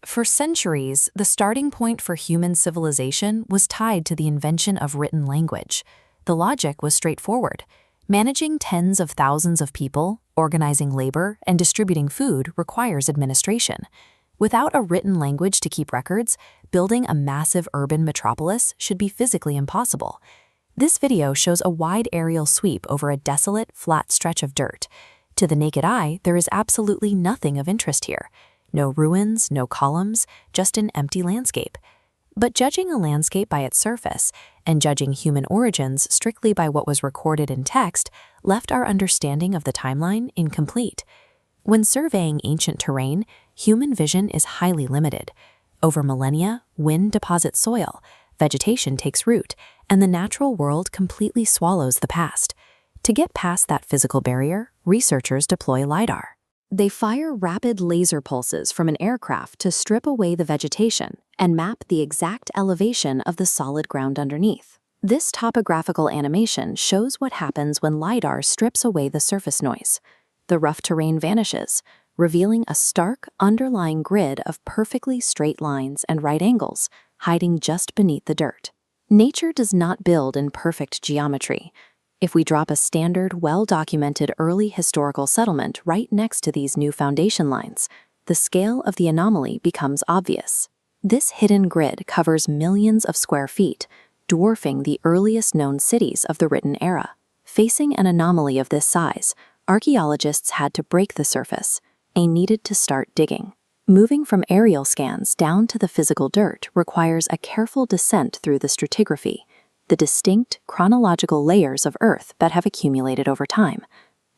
For centuries, the starting point for human civilization was tied to the invention of written language. The logic was straightforward. Managing tens of thousands of people, organizing labor, and distributing food requires administration. Without a written language to keep records, building a massive urban metropolis should be physically impossible. This video shows a wide aerial sweep over a desolate, flat stretch of dirt. To the naked eye, there is absolutely nothing of interest here. No ruins, no columns, just an empty landscape. But judging a landscape by its surface and judging human origins strictly by what was recorded in text left our understanding of the timeline incomplete. When surveying ancient terrain, human vision is highly limited. Over millennia, wind deposits soil, vegetation takes root, and the natural world completely swallows the past. To get past that physical barrier, researchers deploy LiDAR. They fire rapid laser pulses from an aircraft to strip away the vegetation and map the exact elevation of the solid ground underneath. This topographical animation shows what happens when LiDAR strips away the surface noise. The rough terrain vanishes, revealing a stark, underlying grid of perfectly straight lines and right angles, hiding just beneath the dirt. Nature does not build in perfect geometry. If we drop a standard, well-documented early historical settlement right next to these new foundation lines, the scale of the anomaly becomes obvious. This hidden grid covers millions of square feet, dwarfing the earliest known cities of the written era. Facing an anomaly of this size, archaeologists had to break the surface and needed to start digging. Moving from aerial scans down to the physical dirt requires a careful descent through the stratigraphy, the distinct chronological layers of Earth that have accumulated over time.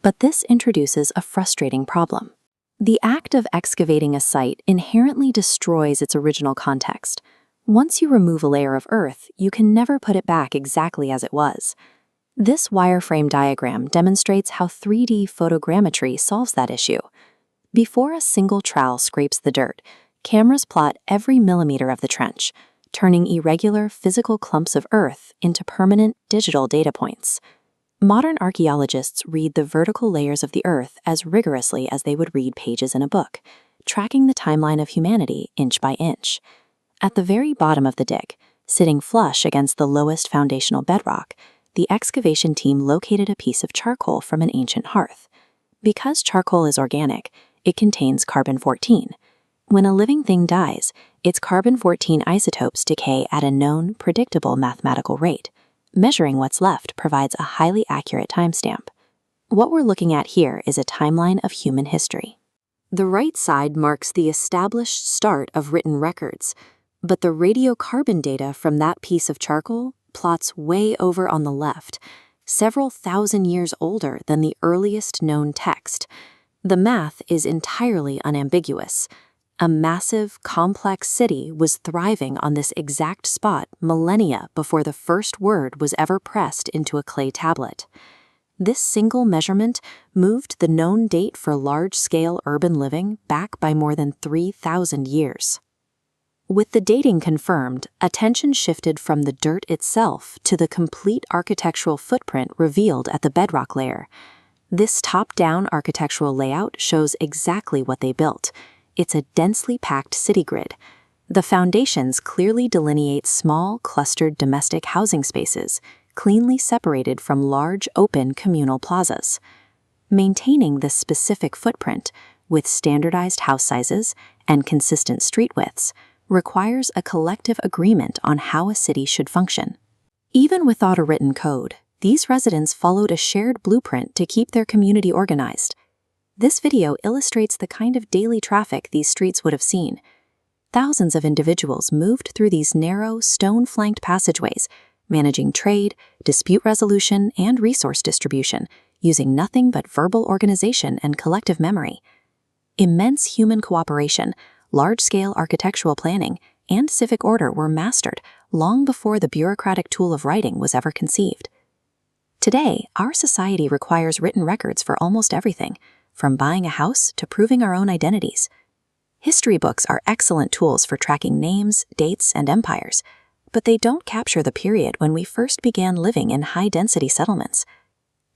But this introduces a frustrating problem. The act of excavating a site inherently destroys its original context. Once you remove a layer of Earth, you can never put it back exactly as it was. This wireframe diagram demonstrates how 3D photogrammetry solves that issue. Before a single trowel scrapes the dirt, cameras plot every millimeter of the trench, turning irregular physical clumps of earth into permanent digital data points. Modern archaeologists read the vertical layers of the earth as rigorously as they would read pages in a book, tracking the timeline of humanity inch by inch. At the very bottom of the dig, sitting flush against the lowest foundational bedrock, the excavation team located a piece of charcoal from an ancient hearth. Because charcoal is organic, it contains carbon-14. When a living thing dies, its carbon-14 isotopes decay at a known, predictable mathematical rate. Measuring what's left provides a highly accurate timestamp. What we're looking at here is a timeline of human history. The right side marks the established start of written records, but the radiocarbon data from that piece of charcoal plots way over on the left, several thousand years older than the earliest known text. The math is entirely unambiguous. A massive, complex city was thriving on this exact spot millennia before the first word was ever pressed into a clay tablet. This single measurement moved the known date for large-scale urban living back by more than 3,000 years. With the dating confirmed, attention shifted from the dirt itself to the complete architectural footprint revealed at the bedrock layer. This top-down architectural layout shows exactly what they built. It's a densely packed city grid. The foundations clearly delineate small, clustered domestic housing spaces, cleanly separated from large, open communal plazas. Maintaining this specific footprint, with standardized house sizes and consistent street widths, requires a collective agreement on how a city should function. Even without a written code, these residents followed a shared blueprint to keep their community organized. This video illustrates the kind of daily traffic these streets would have seen. Thousands of individuals moved through these narrow, stone-flanked passageways, managing trade, dispute resolution, and resource distribution, using nothing but verbal organization and collective memory. Immense human cooperation, large-scale architectural planning, and civic order were mastered long before the bureaucratic tool of writing was ever conceived. Today, our society requires written records for almost everything, from buying a house to proving our own identities. History books are excellent tools for tracking names, dates, and empires, but they don't capture the period when we first began living in high-density settlements.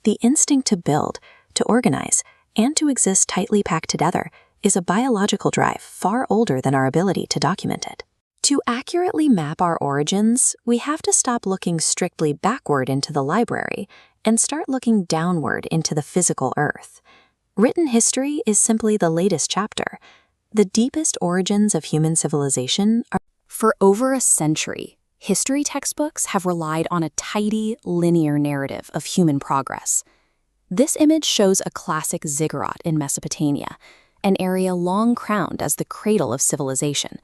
The instinct to build, to organize, and to exist tightly packed together is a biological drive far older than our ability to document it. To accurately map our origins, we have to stop looking strictly backward into the library and start looking downward into the physical Earth. Written history is simply the latest chapter. The deepest origins of human civilization are. For over a century, history textbooks have relied on a tidy, linear narrative of human progress. This image shows a classic ziggurat in Mesopotamia, an area long crowned as the cradle of civilization.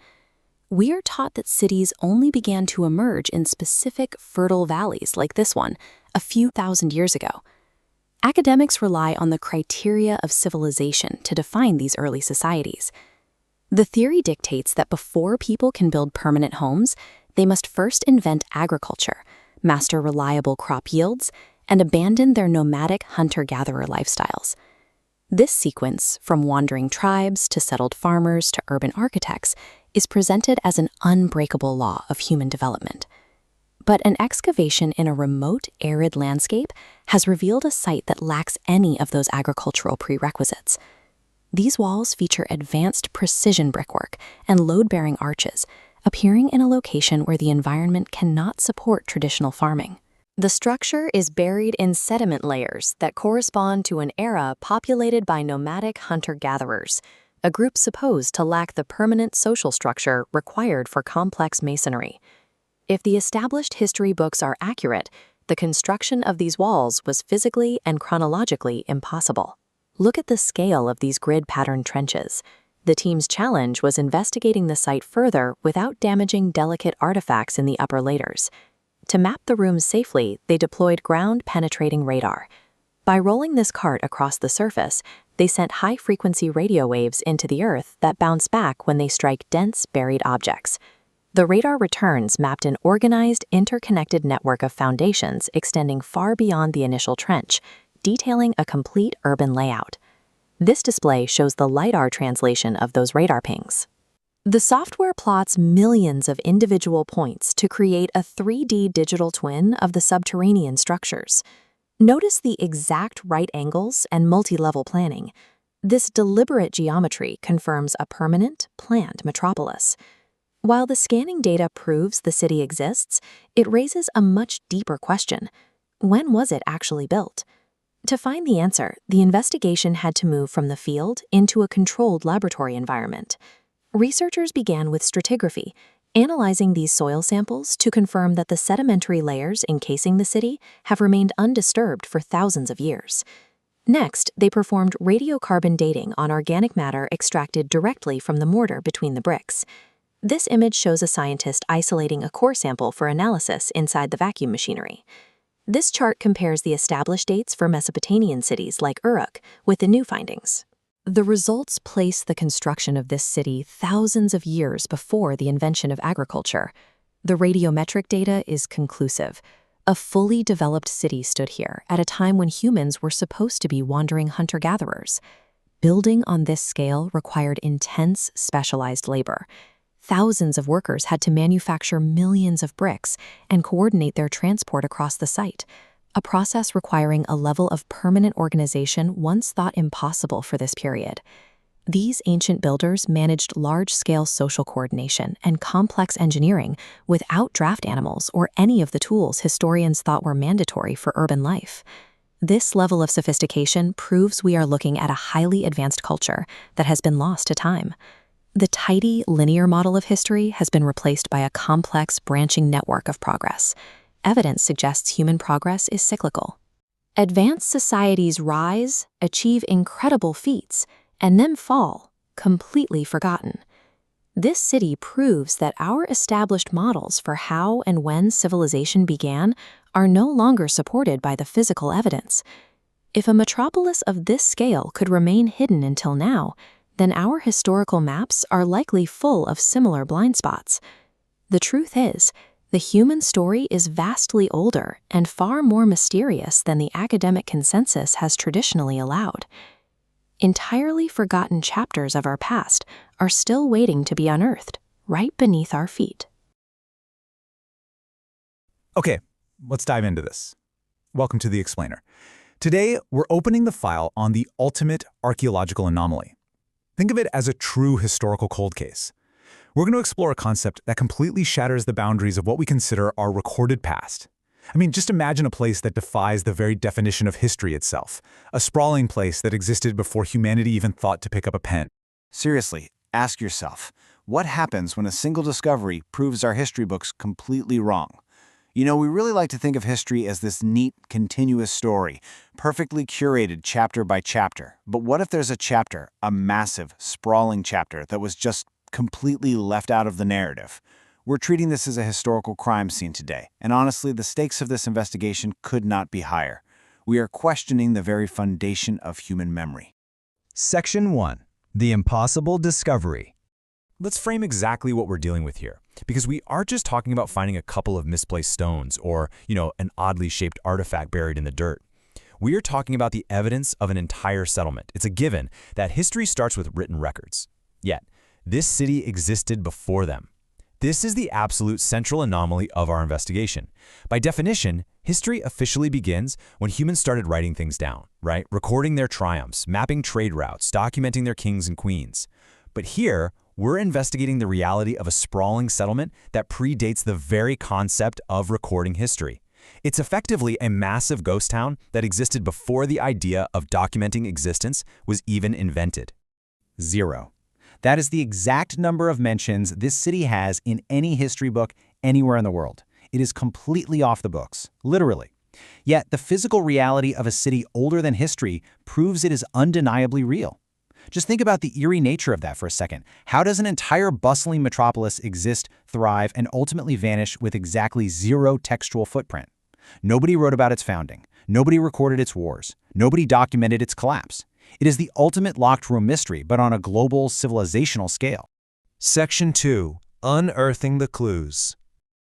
We are taught that cities only began to emerge in specific fertile valleys like this one a few thousand years ago. Academics rely on the criteria of civilization to define these early societies. The theory dictates that before people can build permanent homes, they must first invent agriculture, master reliable crop yields, and abandon their nomadic hunter-gatherer lifestyles. This sequence, from wandering tribes to settled farmers to urban architects, is presented as an unbreakable law of human development. But an excavation in a remote, arid landscape has revealed a site that lacks any of those agricultural prerequisites. These walls feature advanced precision brickwork and load-bearing arches, appearing in a location where the environment cannot support traditional farming. The structure is buried in sediment layers that correspond to an era populated by nomadic hunter-gatherers, a group supposed to lack the permanent social structure required for complex masonry. If the established history books are accurate, the construction of these walls was physically and chronologically impossible. Look at the scale of these grid-patterned trenches. The team's challenge was investigating the site further without damaging delicate artifacts in the upper layers. To map the rooms safely, they deployed ground-penetrating radar. By rolling this cart across the surface, they sent high-frequency radio waves into the Earth that bounce back when they strike dense, buried objects. The radar returns mapped an organized, interconnected network of foundations extending far beyond the initial trench, detailing a complete urban layout. This display shows the LiDAR translation of those radar pings. The software plots millions of individual points to create a 3D digital twin of the subterranean structures. Notice the exact right angles and multi-level planning. This deliberate geometry confirms a permanent, planned metropolis. While the scanning data proves the city exists, it raises a much deeper question. When was it actually built? To find the answer, the investigation had to move from the field into a controlled laboratory environment. Researchers began with stratigraphy, analyzing these soil samples to confirm that the sedimentary layers encasing the city have remained undisturbed for thousands of years. Next, they performed radiocarbon dating on organic matter extracted directly from the mortar between the bricks. This image shows a scientist isolating a core sample for analysis inside the vacuum machinery. This chart compares the established dates for Mesopotamian cities like Uruk with the new findings. The results place the construction of this city thousands of years before the invention of agriculture. The radiometric data is conclusive. A fully developed city stood here at a time when humans were supposed to be wandering hunter-gatherers. Building on this scale required intense, specialized labor. Thousands of workers had to manufacture millions of bricks and coordinate their transport across the site, a process requiring a level of permanent organization once thought impossible for this period. These ancient builders managed large-scale social coordination and complex engineering without draft animals or any of the tools historians thought were mandatory for urban life. This level of sophistication proves we are looking at a highly advanced culture that has been lost to time. The tidy, linear model of history has been replaced by a complex, branching network of progress. Evidence suggests human progress is cyclical. Advanced societies rise, achieve incredible feats, and then fall, completely forgotten. This city proves that our established models for how and when civilization began are no longer supported by the physical evidence. If a metropolis of this scale could remain hidden until now, then our historical maps are likely full of similar blind spots. The truth is, the human story is vastly older and far more mysterious than the academic consensus has traditionally allowed. Entirely forgotten chapters of our past are still waiting to be unearthed, right beneath our feet. Okay, let's dive into this. Welcome to The Explainer. Today, we're opening the file on the ultimate archaeological anomaly. Think of it as a true historical cold case. We're going to explore a concept that completely shatters the boundaries of what we consider our recorded past. I mean, just imagine a place that defies the very definition of history itself, a sprawling place that existed before humanity even thought to pick up a pen. Seriously, ask yourself, what happens when a single discovery proves our history books completely wrong? You know, we really like to think of history as this neat, continuous story, perfectly curated chapter by chapter. But what if there's a chapter, a massive, sprawling chapter, that was just completely left out of the narrative? We're treating this as a historical crime scene today, and honestly, the stakes of this investigation could not be higher. We are questioning the very foundation of human memory. Section 1. The Impossible Discovery. Let's frame exactly what we're dealing with here, because we aren't just talking about finding a couple of misplaced stones or, an oddly shaped artifact buried in the dirt. We are talking about the evidence of an entire settlement. It's a given that history starts with written records. Yet, this city existed before them. This is the absolute central anomaly of our investigation. By definition, history officially begins when humans started writing things down, right? Recording their triumphs, mapping trade routes, documenting their kings and queens. But here, we're investigating the reality of a sprawling settlement that predates the very concept of recording history. It's effectively a massive ghost town that existed before the idea of documenting existence was even invented. 0. That is the exact number of mentions this city has in any history book anywhere in the world. It is completely off the books, literally. Yet the physical reality of a city older than history proves it is undeniably real. Just think about the eerie nature of that for a second. How does an entire bustling metropolis exist, thrive, and ultimately vanish with exactly 0 textual footprint? Nobody wrote about its founding. Nobody recorded its wars. Nobody documented its collapse. It is the ultimate locked room mystery, but on a global, civilizational scale. Section 2. Unearthing the Clues.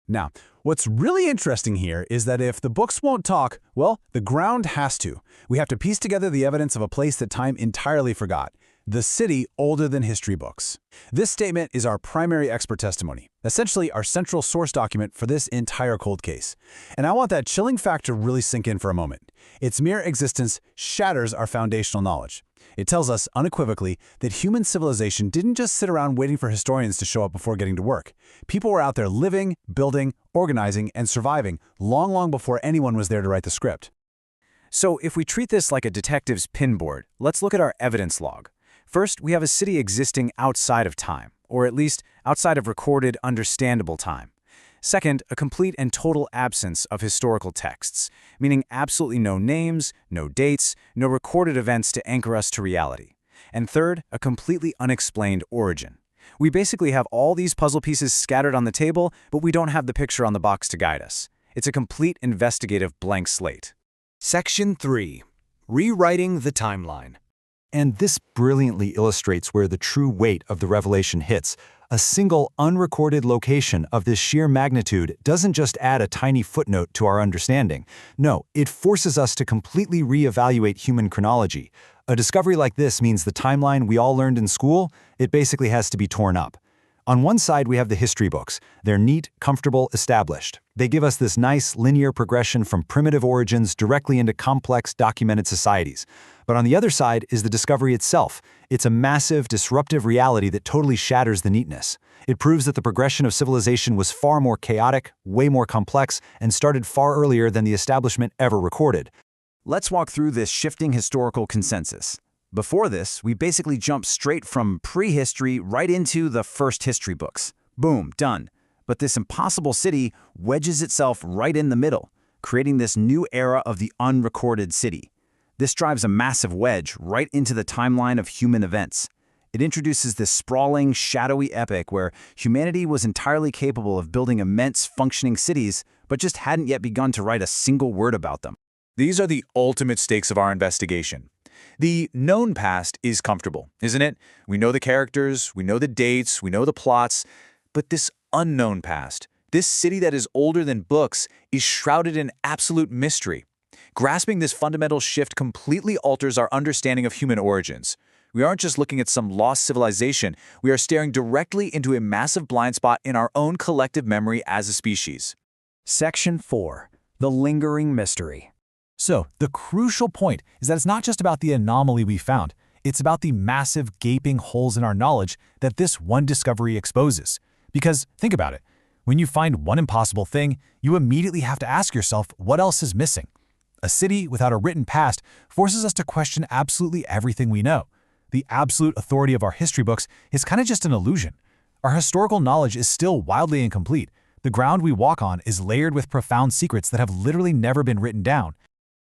Now, what's really interesting here is that if the books won't talk, well, the ground has to. We have to piece together the evidence of a place that time entirely forgot. The city older than history books. This statement is our primary expert testimony, essentially our central source document for this entire cold case. And I want that chilling fact to really sink in for a moment. Its mere existence shatters our foundational knowledge. It tells us unequivocally that human civilization didn't just sit around waiting for historians to show up before getting to work. People were out there living, building, organizing, and surviving long before anyone was there to write the script. So if we treat this like a detective's pinboard, let's look at our evidence log. First, we have a city existing outside of time, or at least outside of recorded, understandable time. Second, a complete and total absence of historical texts, meaning absolutely no names, no dates, no recorded events to anchor us to reality. And third, a completely unexplained origin. We basically have all these puzzle pieces scattered on the table, but we don't have the picture on the box to guide us. It's a complete investigative blank slate. Section 3. Rewriting the Timeline. And this brilliantly illustrates where the true weight of the revelation hits. A single unrecorded location of this sheer magnitude doesn't just add a tiny footnote to our understanding. No, it forces us to completely reevaluate human chronology. A discovery like this means the timeline we all learned in school, it basically has to be torn up. On one side, we have the history books. They're neat, comfortable, established. They give us this nice linear progression from primitive origins directly into complex, documented societies. But on the other side is the discovery itself. It's a massive, disruptive reality that totally shatters the neatness. It proves that the progression of civilization was far more chaotic, way more complex, and started far earlier than the establishment ever recorded. Let's walk through this shifting historical consensus. Before this, we basically jumped straight from prehistory right into the first history books. Boom, done. But this impossible city wedges itself right in the middle, creating this new era of the unrecorded city. This drives a massive wedge right into the timeline of human events. It introduces this sprawling, shadowy epic where humanity was entirely capable of building immense, functioning cities, but just hadn't yet begun to write a single word about them. These are the ultimate stakes of our investigation. The known past is comfortable, isn't it? We know the characters, we know the dates, we know the plots, but this unknown past, this city that is older than books, is shrouded in absolute mystery. Grasping this fundamental shift completely alters our understanding of human origins. We aren't just looking at some lost civilization, we are staring directly into a massive blind spot in our own collective memory as a species. Section 4. The Lingering Mystery. So, the crucial point is that it's not just about the anomaly we found. It's about the massive, gaping holes in our knowledge that this one discovery exposes. Because, think about it, when you find one impossible thing, you immediately have to ask yourself what else is missing. A city without a written past forces us to question absolutely everything we know. The absolute authority of our history books is kind of just an illusion. Our historical knowledge is still wildly incomplete. The ground we walk on is layered with profound secrets that have literally never been written down.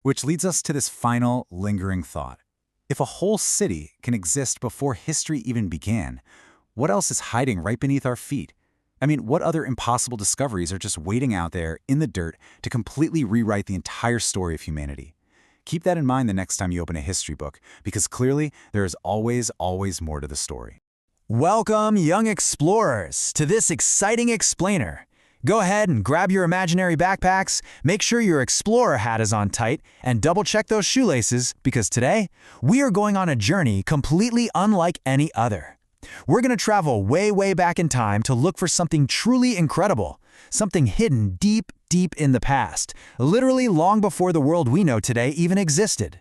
Which leads us to this final, lingering thought. If a whole city can exist before history even began, what else is hiding right beneath our feet? I mean, what other impossible discoveries are just waiting out there in the dirt to completely rewrite the entire story of humanity? Keep that in mind the next time you open a history book, because clearly there is always more to the story. Welcome, young explorers, to this exciting explainer. Go ahead and grab your imaginary backpacks, make sure your explorer hat is on tight, and double-check those shoelaces, because today, we are going on a journey completely unlike any other. We're going to travel way back in time to look for something truly incredible, something hidden deep in the past, literally long before the world we know today even existed.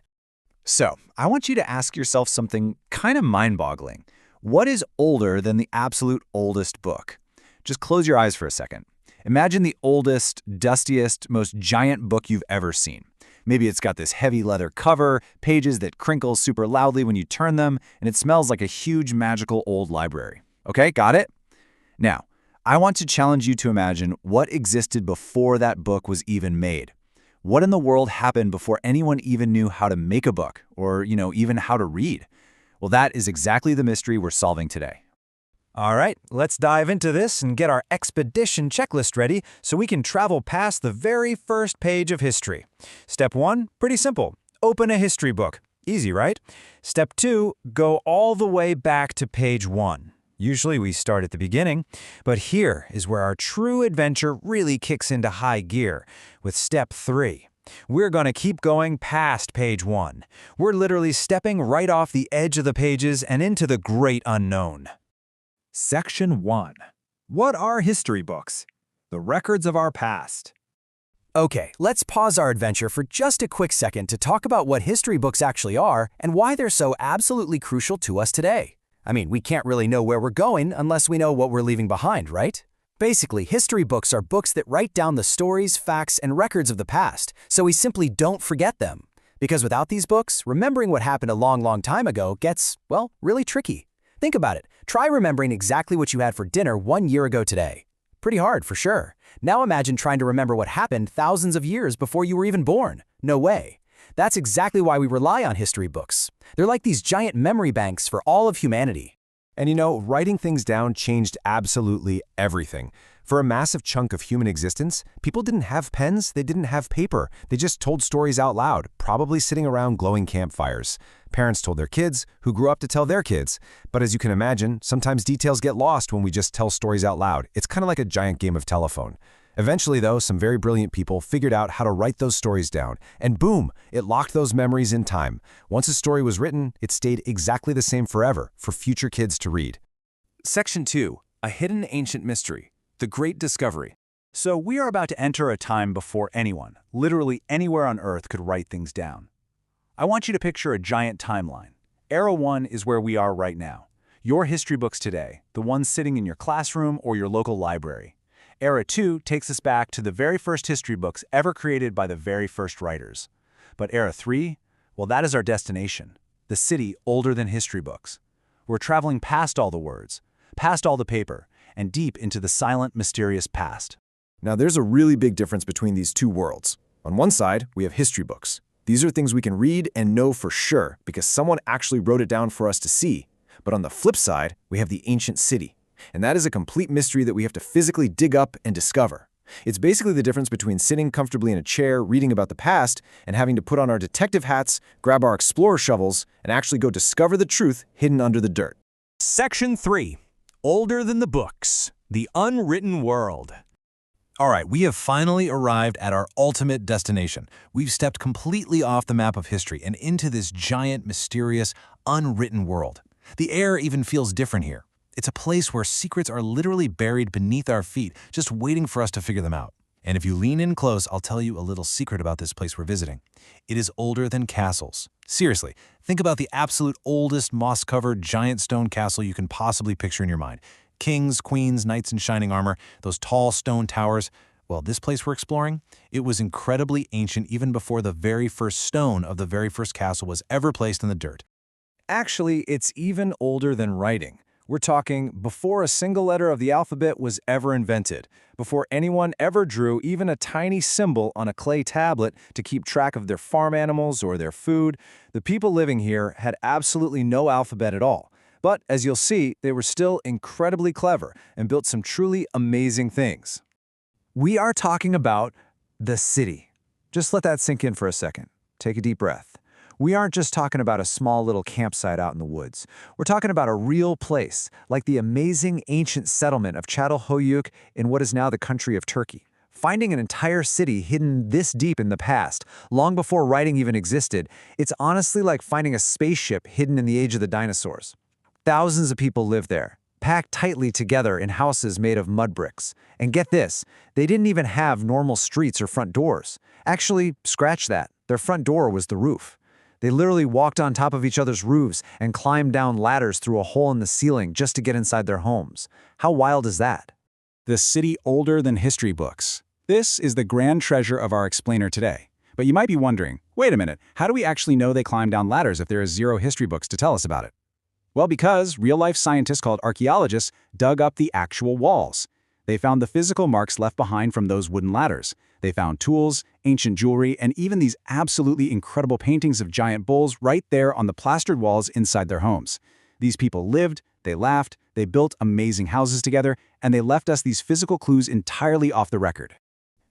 So, I want you to ask yourself something kind of mind-boggling. What is older than the absolute oldest book? Just close your eyes for a second. Imagine the oldest, dustiest, most giant book you've ever seen. Maybe it's got this heavy leather cover, pages that crinkle super loudly when you turn them, and it smells like a huge magical old library. Okay, got it? Now, I want to challenge you to imagine what existed before that book was even made. What in the world happened before anyone even knew how to make a book, or, even how to read? Well, that is exactly the mystery we're solving today. All right, let's dive into this and get our expedition checklist ready so we can travel past the very first page of history. Step 1, pretty simple. Open a history book. Easy, right? Step 2, go all the way back to page 1. Usually we start at the beginning, but here is where our true adventure really kicks into high gear with step 3. We're going to keep going past page 1. We're literally stepping right off the edge of the pages and into the great unknown. Section 1. What are history books? The records of our past. Okay, let's pause our adventure for just a quick second to talk about what history books actually are and why they're so absolutely crucial to us today. I mean, we can't really know where we're going unless we know what we're leaving behind, right? Basically, history books are books that write down the stories, facts, and records of the past, so we simply don't forget them. Because without these books, remembering what happened a long time ago gets, well, really tricky. Think about it. Try remembering exactly what you had for dinner 1 year ago today. Pretty hard, for sure. Now imagine trying to remember what happened thousands of years before you were even born. No way. That's exactly why we rely on history books. They're like these giant memory banks for all of humanity. And writing things down changed absolutely everything. For a massive chunk of human existence, people didn't have pens, they didn't have paper. They just told stories out loud, probably sitting around glowing campfires. Parents told their kids, who grew up to tell their kids. But as you can imagine, sometimes details get lost when we just tell stories out loud. It's kind of like a giant game of telephone. Eventually, though, some very brilliant people figured out how to write those stories down. And boom, it locked those memories in time. Once a story was written, it stayed exactly the same forever for future kids to read. Section 2. A hidden ancient mystery. The Great Discovery. So we are about to enter a time before anyone, literally anywhere on Earth, could write things down. I want you to picture a giant timeline. Era 1 is where we are right now. Your history books today, the ones sitting in your classroom or your local library. Era 2 takes us back to the very first history books ever created by the very first writers. But Era 3, well, that is our destination, the city older than history books. We're traveling past all the words, past all the paper, and deep into the silent, mysterious past. Now, there's a really big difference between these two worlds. On one side, we have history books. These are things we can read and know for sure because someone actually wrote it down for us to see. But on the flip side, we have the ancient city. And that is a complete mystery that we have to physically dig up and discover. It's basically the difference between sitting comfortably in a chair reading about the past and having to put on our detective hats, grab our explorer shovels, and actually go discover the truth hidden under the dirt. Section 3. Older than the books. The unwritten world. All right, we have finally arrived at our ultimate destination. We've stepped completely off the map of history and into this giant, mysterious, unwritten world. The air even feels different here. It's a place where secrets are literally buried beneath our feet, just waiting for us to figure them out. And if you lean in close, I'll tell you a little secret about this place we're visiting. It is older than castles. Seriously, think about the absolute oldest moss-covered giant stone castle you can possibly picture in your mind. Kings, queens, knights in shining armor, those tall stone towers. Well, this place we're exploring, it was incredibly ancient even before the very first stone of the very first castle was ever placed in the dirt. Actually, it's even older than writing. We're talking before a single letter of the alphabet was ever invented, before anyone ever drew even a tiny symbol on a clay tablet to keep track of their farm animals or their food. The people living here had absolutely no alphabet at all. But as you'll see, they were still incredibly clever and built some truly amazing things. We are talking about the city. Just let that sink in for a second. Take a deep breath. We aren't just talking about a small little campsite out in the woods. We're talking about a real place, like the amazing ancient settlement of Çatalhöyük in what is now the country of Turkey. Finding an entire city hidden this deep in the past, long before writing even existed, it's honestly like finding a spaceship hidden in the age of the dinosaurs. Thousands of people live there, packed tightly together in houses made of mud bricks. And get this, they didn't even have normal streets or front doors. Actually, scratch that. Their front door was the roof. They literally walked on top of each other's roofs and climbed down ladders through a hole in the ceiling just to get inside their homes. How wild is that? The city older than history books. This is the grand treasure of our explainer today. But you might be wondering, wait a minute, how do we actually know they climbed down ladders if there is zero history books to tell us about it? Well, because real-life scientists called archaeologists dug up the actual walls. They found the physical marks left behind from those wooden ladders. They found tools, ancient jewelry, and even these absolutely incredible paintings of giant bulls right there on the plastered walls inside their homes. These people lived, they laughed, they built amazing houses together, and they left us these physical clues entirely off the record.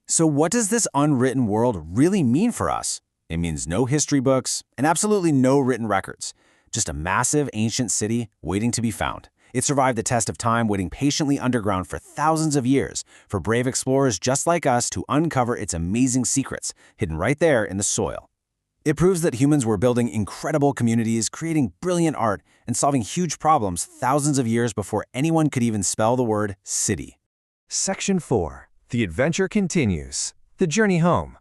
So what does this unwritten world really mean for us? It means no history books and absolutely no written records. Just a massive ancient city waiting to be found. It survived the test of time, waiting patiently underground for thousands of years for brave explorers just like us to uncover its amazing secrets, hidden right there in the soil. It proves that humans were building incredible communities, creating brilliant art, and solving huge problems thousands of years before anyone could even spell the word city. Section 4. The adventure continues. The journey home.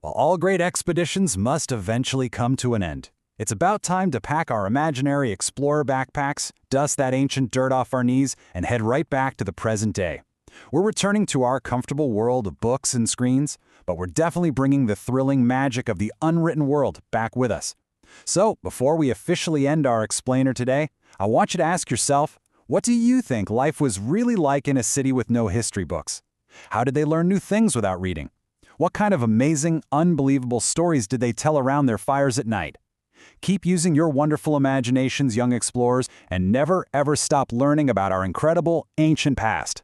While all great expeditions must eventually come to an end, it's about time to pack our imaginary explorer backpacks, dust that ancient dirt off our knees, and head right back to the present day. We're returning to our comfortable world of books and screens, but we're definitely bringing the thrilling magic of the unwritten world back with us. So, before we officially end our explainer today, I want you to ask yourself, what do you think life was really like in a city with no history books? How did they learn new things without reading? What kind of amazing, unbelievable stories did they tell around their fires at night? Keep using your wonderful imaginations, young explorers, and never ever stop learning about our incredible ancient past.